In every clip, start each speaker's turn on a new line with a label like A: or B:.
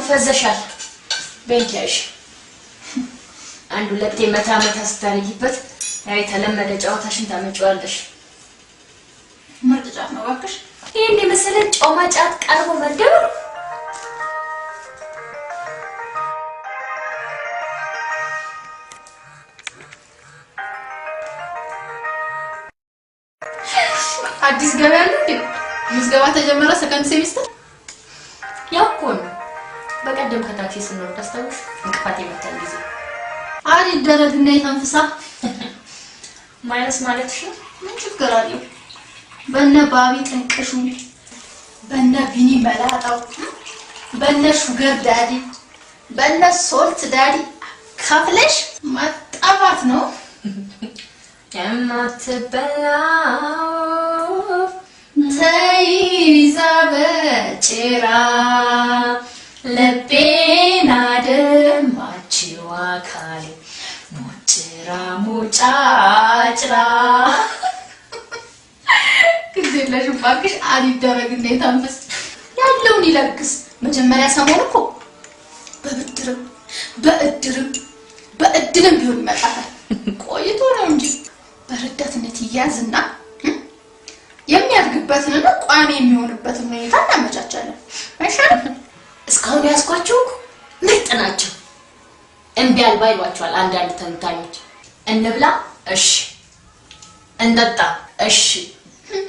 A: ፈዘሻል በእንቻሽ አንዱ ለቴ መታ ስታረጊበት ያይ ተለመደ ጫዋታሽን ታመጫዋለሽ
B: ምርጫት ነው ባክሽ
A: ይሄን መሰለ ጫማጫት ቀርቦ መደብ
B: አዲስ ገበያ እንዴ ምዝገባ ተጀመረ ሰከንድ ሴሚስተር
A: ያውቁን በቀደም ከታክሲ ስንወርድ አስታውሽ እንቅፋት የመታል ጊዜ
B: አሪ ደረግና ይተንፍሳ
A: ማይነስ ማለት ነው
B: ምን ችግር አለው በእነ ባቢ ጥንቅሹ በእነ ቢኒ መላጣው በእነ ሹገር ዳዲ በእነ ሶልት ዳዲ ከፍለሽ ማጣፋት ነው
A: የማትበላው
B: ተይዛ በጭራ ለቤና ደማችው አካሌ ሞጭራ ሞጫጭራ ግዴለሽ ባክሽ አሊደረግ እንዴት አንፈስ ያለውን ይለግስ መጀመሪያ ሰሞን እኮ በእድርም ቢሆን ይመጣል ቆይቶ ነው እንጂ በረዳትነት ይያዝና የሚያድግበትን እና ቋሚ የሚሆንበትን ሁኔታ እናመቻቻለን አይሻልም
A: እስካሁን ያስኳቸው ምርጥ ናቸው እንቢ አልባይሏቸዋል አንዳንድ ተንታኞች እንብላ እሺ እንጠጣ እሺ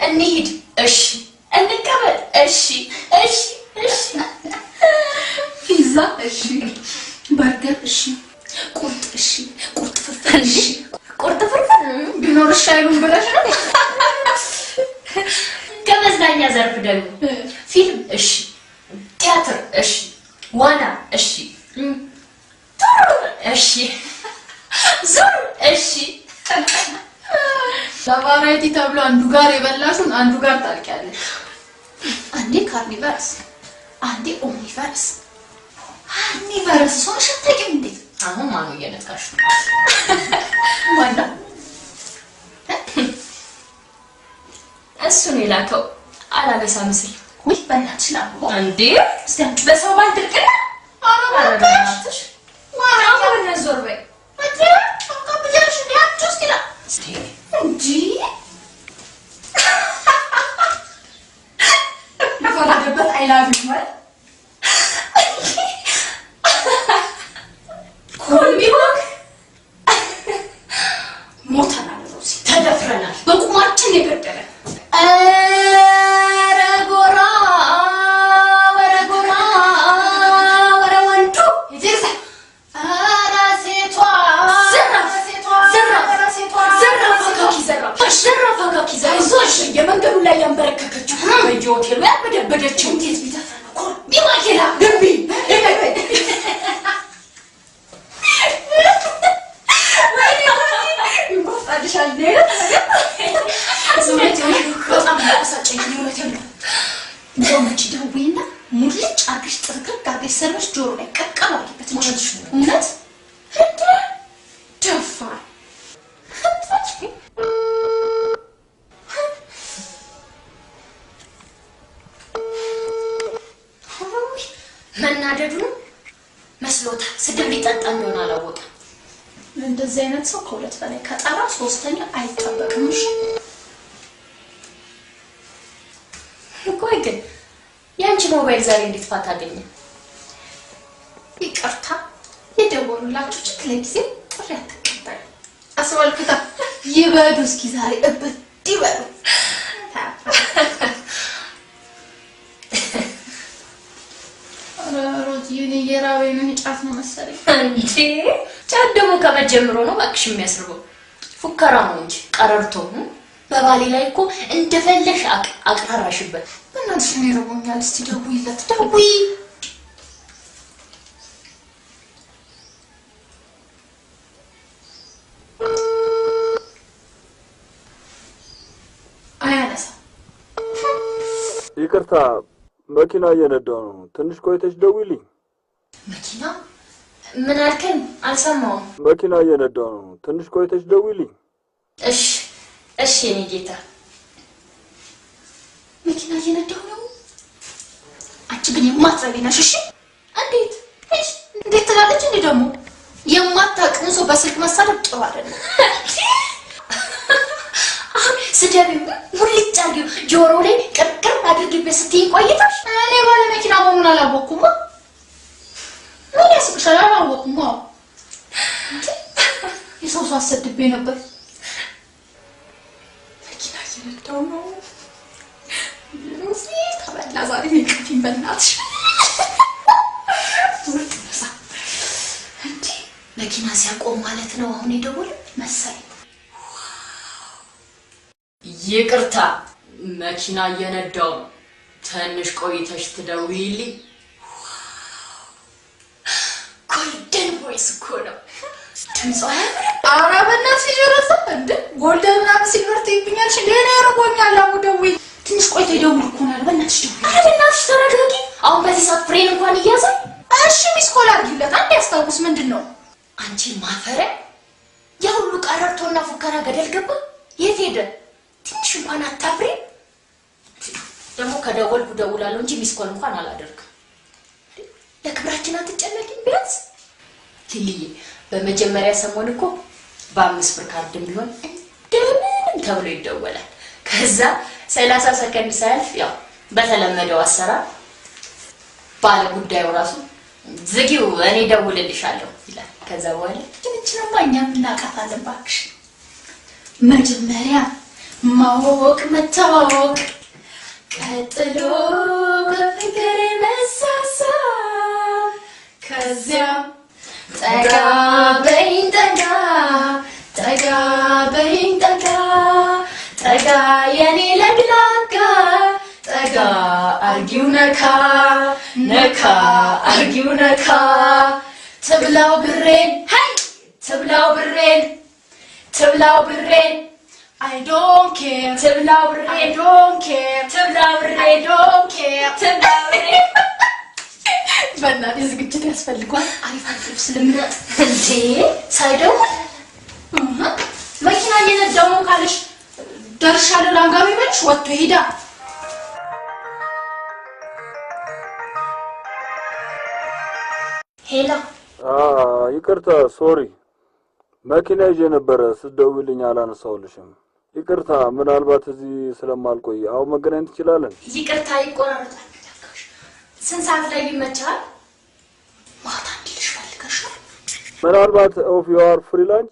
A: እንሂድ እሺ እንቀበል እሺ
B: ፒዛ እሺ በርገር እሺ ቁርጥ እሺ ቁርጥ ፍርፍር እሺ
A: ቁርጥ ፍርፍር
B: ቢኖርሽ አይሉም ብለሽ ነው
A: ከመዝናኛ ዘርፍ ደግሞ ፊልም እሺ ቲያትር እሺ ዋና እሺ እሺ ዙር እሺ
B: ለቫራይቲ ተብሎ አንዱ ጋር የበላሹን አንዱ ጋር ታልቂያለሽ አንዴ ካርኒቨርስ አንዴ ኦምኒቨርስ ካርኒቨርስ ሶሽ ተቀም እንዴ
A: አሁን ማኑ እየነካሽ
B: ዋና
A: እሱን የላከው አላበሳ ምስል
B: ወይ በእናትሽ ላምቦ
A: እንዴ እስቲ በሰው ባንድ ልቅና አረጋግጥሽ ዋናው በነዞር በይ
B: አትያ አቃብያሽ ዲያችስ ይላ
A: እስቲ
B: እንጂ ለፈራደበት አይላቪ ማለት ኮልሚሆን ሞተናል ነው
A: ተደፍረናል
B: በቁማችን የገደለ
A: የመንገዱ ላይ ያንበረከከችው በጆቴሉ ያበደበደችው
B: እንዴት ቢተፈነ ኮል ቢማኬላ
A: ግቢ
B: ይቆጣልሻል ዴ ሱመት በጣም ያሳጨኝ ነው ጆመች ደውይና ሙልጭ አርግሽ ጥርቅርቅ አርግሽ ሰርበሽ ጆሮ ላይ ቀቀል አድርጊበት ማለት ነው እውነት ደፋ
A: መናደዱ መስሎታል ስድብ ሊጠጣ እንደሆነ አላወቀም
B: እንደዚህ አይነት ሰው ከሁለት በላይ ከጣራ ሶስተኛ አይጠበቅም እሺ
A: ቆይ ግን ያንቺ ሞባይል ዛሬ እንዴት ፋታ አገኘ
B: ይቅርታ የደወሉላችሁ ችክ ለጊዜ ጥሪ አትቀበል አስወልክታ ይበዱ እስኪ ዛሬ እብድ ይበሉ ሮቲኒ የራበኝ ነው ጫት ነው መሰለኝ
A: እንዴ ጫት ደግሞ ከመጀመሩ ነው ባክሽ የሚያስርበው ፉከራ ነው እንጂ ቀረርቶ በባሌ ላይ እኮ እንደፈለሽ አቅራራሽበት
B: በእናትሽ ነው ይረቦኛል እስቲ ደውይለት ደውይ አያነሳ
C: ይቅርታ መኪና እየነዳሁ ነው ትንሽ ቆይተሽ ደውይልኝ
A: መኪና ምን አልከኝ? አልሰማሁም።
C: መኪና እየነዳሁ ነው። ትንሽ ቆይተሽ ደውይልኝ።
A: እሺ የኔ ጌታ።
B: መኪና እየነዳሁ ነው። አንቺ ግን የማትረቢ ነሽ። እሺ እንዴት ትላለች እንዴ ደግሞ? የማታውቅን ሰው በስልክ መሳደብ ጥሩ አይደለም።
A: ስደቢው ሙልጭ አድርጊው ጆሮ ላይ ቅርቅር አድርጊበት ስትይ ቆይተሽ።
B: እኔ ባለ መኪና መሆኑን አላወቅኩም። ምን ያስቅሻል? አላወቅኩም። የሰው አሰድቤ ነበር። መኪና እየነዳሁ ነው። ተበላ ዛሬ ይቅርቲኝ በእናትሽ።
A: መኪና ሲያቆም ማለት ነው አሁን የደወለ መሰለኝ። ይቅርታ መኪና እየነዳሁ ነው። ትንሽ ቆይተሽ ትደውይልኝ። ጎልደን ቮይስ እኮ ነው ድምጿ።
B: ኧረ በእናትሽ ጀረሰ እንደ ጎልደን ምናምን ሲልቨር ትይብኛለሽ። ሌላ ያረጎኛል። አሁን ደውይ። ትንሽ ቆይቶ ይደውል እኮ ነው። በእናትሽ ደውይ።
A: ኧረ በእናትሽ ተረጋጊ። አሁን በዚህ ሰዓት ፍሬን እንኳን እያዘኝ።
B: እሺ ሚስ ኮል አድርጊለት። አንድ ያስታውስ። ምንድነው
A: አንቺ ማፈሪያ? ያ ሁሉ ቀረርቶና ፉከራ ገደል ገባ። የት ሄደ? ትንሽ እንኳን አታፍሪ። ደግሞ ከደወልኩ ደውላለሁ እንጂ ሚስ ኮል እንኳን አላደርግም። ለክብራችን አትጨነቂም ቢያንስ? ሊሊዬ በመጀመሪያ ሰሞን እኮ በ5 ብር ካርድም ቢሆን እንደምንም ተብሎ ይደወላል። ከዛ 30 ሰከንድ ሳያልፍ ያው በተለመደው አሰራር ባለ ጉዳዩ ራሱ ዝጊው እኔ ደውልልሻለሁ ይላል። ከዛ በኋላ
B: ትንችማ እኛም እናውቃታለን። እባክሽ መጀመሪያ ማወቅ መተዋወቅ፣ ቀጥሎ በፍቅር መሳሳብ፣ ከዚያም ጠጋ በይኝ ጠጋ ጠጋ በይኝ ጠጋ ጠጋ የኔ ለግላጋ ጠጋ አርጊው ነካ ነካ አርጊው ነካ ትብላው ብሬን ሃይ ትብላው ብሬን ትብላው ብሬን I don't care ትብላው ብሬን I don't care ትብላው ብሬን I don't care ትብላው ብሬን በእናትህ ዝግጅት ያስፈልጓል። አሪፍ ልብስ ልምረጥ እንዴ ሳይደውል መኪና እየነዳሁ ነው ካለሽ ደርሻለሁ ላንጋቢ በልሽ ወጥቶ ሄዳ።
A: ሄላ
C: ይቅርታ ሶሪ መኪና ይዤ ነበረ ስትደውልኝ አላነሳሁልሽም። ይቅርታ ምናልባት እዚህ ስለማልቆይ አሁን መገናኘት እንችላለን?
A: ይቅርታ ይቆራረጣል። ስንት ሰዓት ላይ ይመቻል? ማታ እንድልሽ ፈልገሽ ነው?
C: ምናልባት ኦፍ ዩ አር ፍሪ ላንች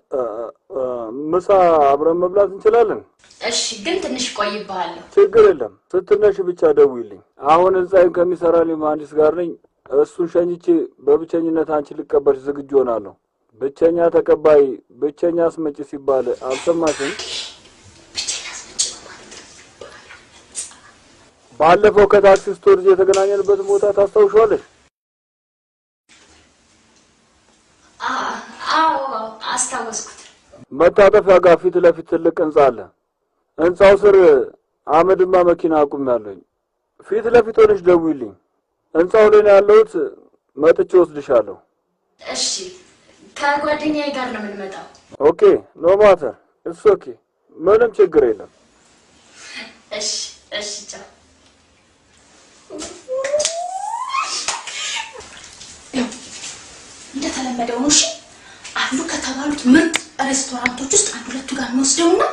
C: ምሳ አብረን መብላት እንችላለን?
A: እሺ ግን ትንሽ ቆይብሃለሁ።
C: ችግር የለም ስትነሽ ብቻ ደውይልኝ። አሁን እዛው ከሚሰራልኝ መሀንዲስ ጋር ነኝ። እሱን ሸኝቼ በብቸኝነት አንቺ ልቀበልሽ ዝግጁ ሆናለሁ። ብቸኛ ተቀባይ ብቸኛ አስመጪ ሲባል አልሰማሽም?
A: ብቸኛ አስመጪ ማለት
C: ባለፈው ከታክሲ ስቶር የተገናኘንበት ቦታ ታስታውሻለሽ?
A: አዎ አስታወስኩት።
C: መታጠፊያ ጋር ፊት ለፊት ትልቅ ህንጻ አለ። ህንጻው ስር አመድማ መኪና አቁሜያለሁኝ። ፊት ለፊት ሆነሽ ደውይልኝ። ህንጻው ላይ ነው ያለሁት። መጥቼ ወስድሻለሁ።
A: እሺ ከጓደኛዬ ጋር ነው የምንመጣው።
C: ኦኬ ኖ ማተር ኢትስ ኦኬ ምንም ችግር የለም።
A: እሺ እሺ ቻው።
B: እንደተለመደው ነው። እሺ አሉ ከተባሉት ምርጥ ሬስቶራንቶች ውስጥ አንድ ሁለቱ ጋር እንወስደውና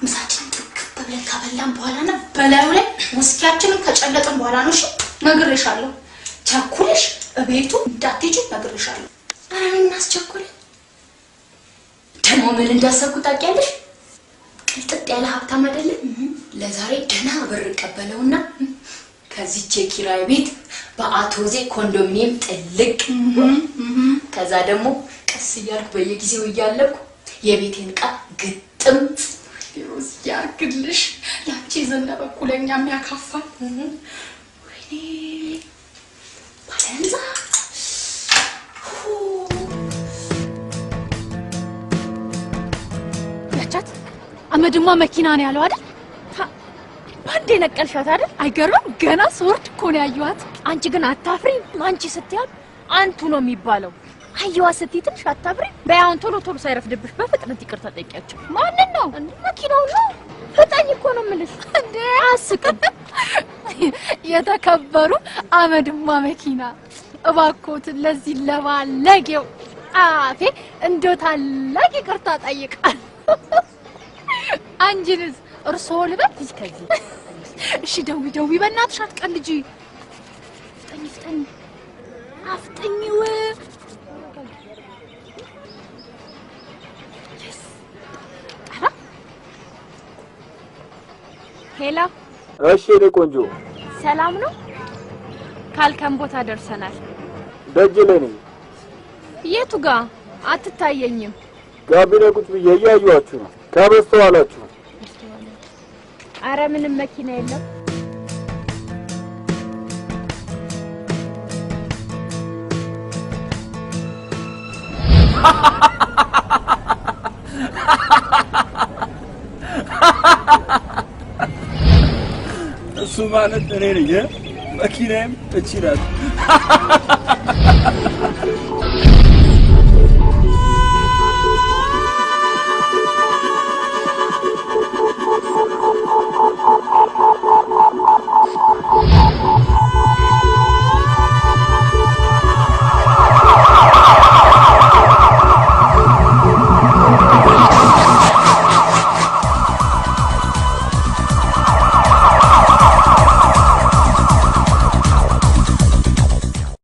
B: ምሳችንን ጥቅጥቅ ብለን ካበላን በኋላና በላዩ ላይ ውስኪያችንን ከጨለጥን በኋላ ነው። እሺ ነግሬሻለሁ። ቸኩለሽ እቤቱ እንዳትሄጂ ነግሬሻለሁ።
A: ኧረ ምን አስቸኮለ? ደግሞ ምን እንዳሰብኩ ታውቂያለሽ? ቅልጥጥ ያለ ሀብታም አይደለም? ለዛሬ ደህና ብር ቀበለውና ከዚህ የኪራይ ቤት በአቶዜ ኮንዶሚኒየም ጥልቅ ከዛ ደግሞ ቀስ እያልኩ በየጊዜው እያለኩ የቤቴን ዕቃ ግጥም
B: ሮዝ ያርግልሽ። ያቺ ዘነበ ኩለኛ የሚያካፋል ወይኔ ባለንዛ
D: ያቻት አመድማ መኪና ነው ያለው አይደል? ባንዴ ነቀልሻት አይደል? አይገርም? ገና ስወርድ እኮ ነው ያየኋት። አንቺ ግን አታፍሪም? አንቺ ስትያል አንቱ ነው የሚባለው። አየዋ ስትይ ትንሽ አታፍሪም? በያውን ቶሎ ቶሎ ሳይረፍድብሽ በፍጥነት ይቅርታ ጠይቂያቸው። ማንን ነው? መኪናው ነው። ፍጠኝ እኮ ነው የምልሽ። እንዴ አስቅም። የተከበሩ አመድማ መኪና እባክዎት ለዚህ ለባለጌው አፌ እንደው ታላቅ ይቅርታ ጠይቃል። አንቺንስ እርስዎ ልበል? ከዚህ እሺ ደዊ በእናትሽ አትቀልጂ። ፍጠኝ አፍጠኝው። ሄሎ።
C: እሺ እኔ ቆንጆ
D: ሰላም ነው? ካልከም ቦታ ደርሰናል።
C: ደጅ ላይ ነኝ።
D: የቱ ጋር? አትታየኝም።
C: ጋቢና ቁጭ ብዬ እያየኋችሁ ነው። ከበስተኋላችሁ።
D: አረ ምንም መኪና የለም።
C: እሱ ማለት እኔ ነኝ። መኪናዬም እቺ ናት።